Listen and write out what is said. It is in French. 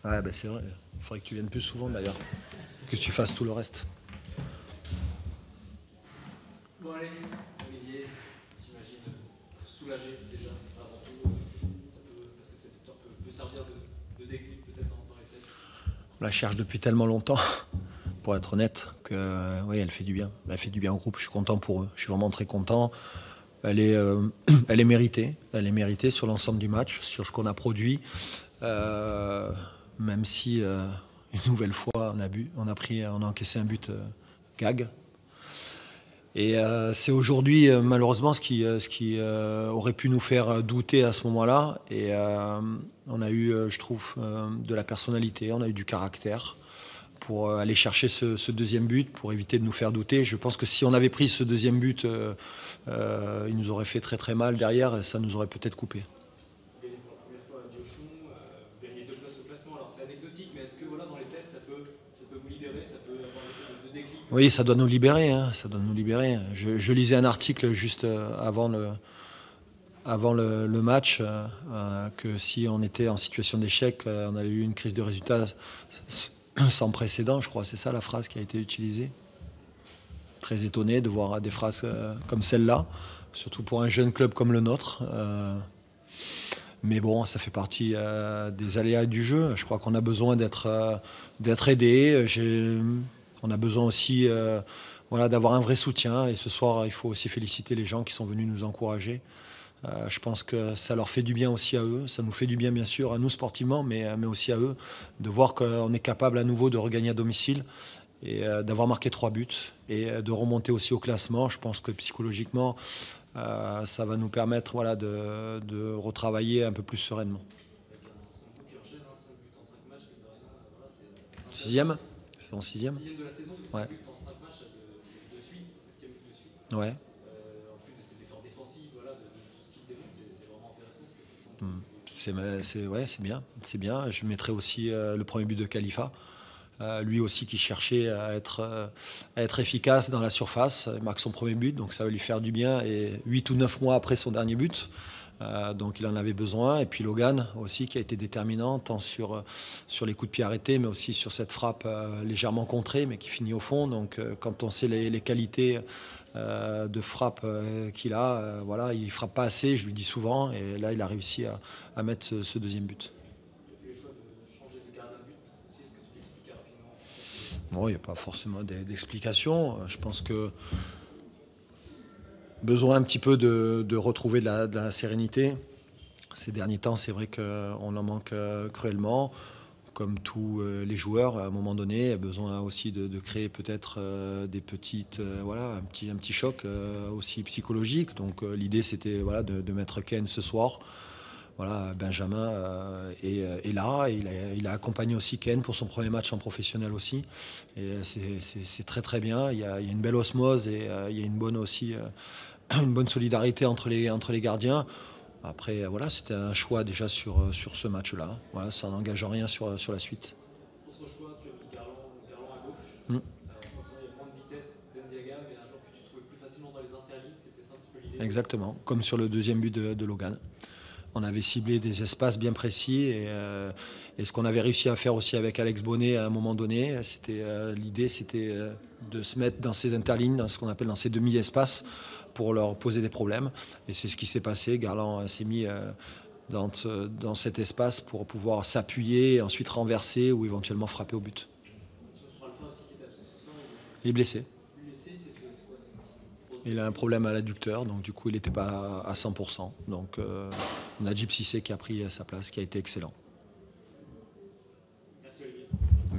Ouais, c'est vrai. Il faudrait que tu viennes plus souvent d'ailleurs. Que tu fasses tout le reste. Bon allez, Olivier, t'imagines soulagé déjà avant tout, parce que cette victoire peut servir de déclic peut-être dans les têtes. On la cherche depuis tellement longtemps, pour être honnête, que oui, elle fait du bien. Elle fait du bien au groupe. Je suis content pour eux. Je suis vraiment très content. Elle est, elle est méritée. Elle est méritée sur l'ensemble du match, sur ce qu'on a produit. Euh, Même si une nouvelle fois on a encaissé un but gag. Et c'est aujourd'hui malheureusement ce qui aurait pu nous faire douter à ce moment-là. Et on a eu, je trouve, de la personnalité, on a eu du caractère pour aller chercher ce deuxième but, pour éviter de nous faire douter. Je pense que si on avait pris ce deuxième but, il nous aurait fait très très mal derrière et ça nous aurait peut-être coupé. Vous gagnez pour la première fois à Diochon, vous gagnez 2 places au classement. Alors c'est anecdotique, mais est-ce que voilà, dans les têtes, ça peut vous libérer, ça peut avoir l'effet de déclic Oui, ça doit nous libérer, hein, ça doit nous libérer. Je lisais un article juste avant le match que si on était en situation d'échec, on avait eu une crise de résultats sans précédent, je crois. C'est ça la phrase qui a été utilisée. Très étonné de voir des phrases comme celle-là, surtout pour un jeune club comme le nôtre. Mais bon, ça fait partie des aléas du jeu. Je crois qu'on a besoin d'être aidé. On a besoin aussi voilà, d'avoir un vrai soutien. Et ce soir, il faut aussi féliciter les gens qui sont venus nous encourager. Je pense que ça leur fait du bien aussi à eux. Ça nous fait du bien, bien sûr, à nous sportivement, mais aussi à eux, de voir qu'on est capable à nouveau de regagner à domicile et d'avoir marqué 3 buts et de remonter aussi au classement. Je pense que psychologiquement, ça va nous permettre voilà, de retravailler un peu plus sereinement. avec son booker jeune, 5 buts en 5 matchs, mine de rien, voilà, c'est Sixième? intéressant. C'est en sixième? Sixième de la saison, mais 5 Ouais. buts en 5 matchs de suite, 5e but de suite. Ouais. En plus de ses efforts défensifs, voilà, de tout ce qu'il démontre, c'est vraiment intéressant ce que fait son Hmm. booker. Ouais, c'est bien. C'est bien. Je mettrai aussi le premier but de Khalifa. Lui aussi qui cherchait à être efficace dans la surface. Il marque son premier but, donc ça va lui faire du bien. Et 8 ou 9 mois après son dernier but. Donc il en avait besoin. Et puis Logan aussi qui a été déterminant, tant sur les coups de pied arrêtés, mais aussi sur cette frappe légèrement contrée, mais qui finit au fond. Donc quand on sait les qualités de frappe qu'il a, voilà, il frappe pas assez, je lui dis souvent. Et là, il a réussi à mettre ce deuxième but. Il a fait le choix de changer de gardien de but aussi. Est-ce que tu peux expliquer rapidement pourquoi Bon, il n'y a pas forcément d'explication. Je pense que besoin un petit peu de retrouver de la sérénité. Ces derniers temps, c'est vrai qu'on en manque cruellement. Comme tous les joueurs, à un moment donné, a besoin aussi de créer peut-être des petites, voilà, un petit choc aussi psychologique. Donc l'idée, c'était voilà, de mettre Ken ce soir. Voilà, Benjamin est là. Il a accompagné aussi Ken pour son premier match en professionnel aussi. Et c'est très très bien. Il y a une belle osmose et il y a une bonne aussi une bonne solidarité entre les gardiens. Après, voilà, c'était un choix déjà sur ce match-là. Voilà, ça n'engage rien sur la suite. Autre choix, tu as mis Garland à gauche. Mm. Forcément, il y a moins de vitesse d'Ndiaga, mais un joueur que tu trouvais plus facilement dans les interlignes, c'était ça un petit peu l'idée. Exactement, comme sur le deuxième but de Logan. On avait ciblé des espaces bien précis et ce qu'on avait réussi à faire aussi avec Alex Bonnet à un moment donné, l'idée c'était de se mettre dans ces interlignes, dans ce qu'on appelle dans ces demi-espaces pour leur poser des problèmes. Et c'est ce qui s'est passé. Garland s'est mis dans cet espace pour pouvoir s'appuyer, et ensuite renverser ou éventuellement frapper au but. Sur Alpha aussi qui était absent ce soir, Il est blessé. blessé, c'est quoi Il a un problème à l'adducteur, donc du coup il n'était pas à 100%. Donc Najib Sissé qui a pris sa place, qui a été excellent.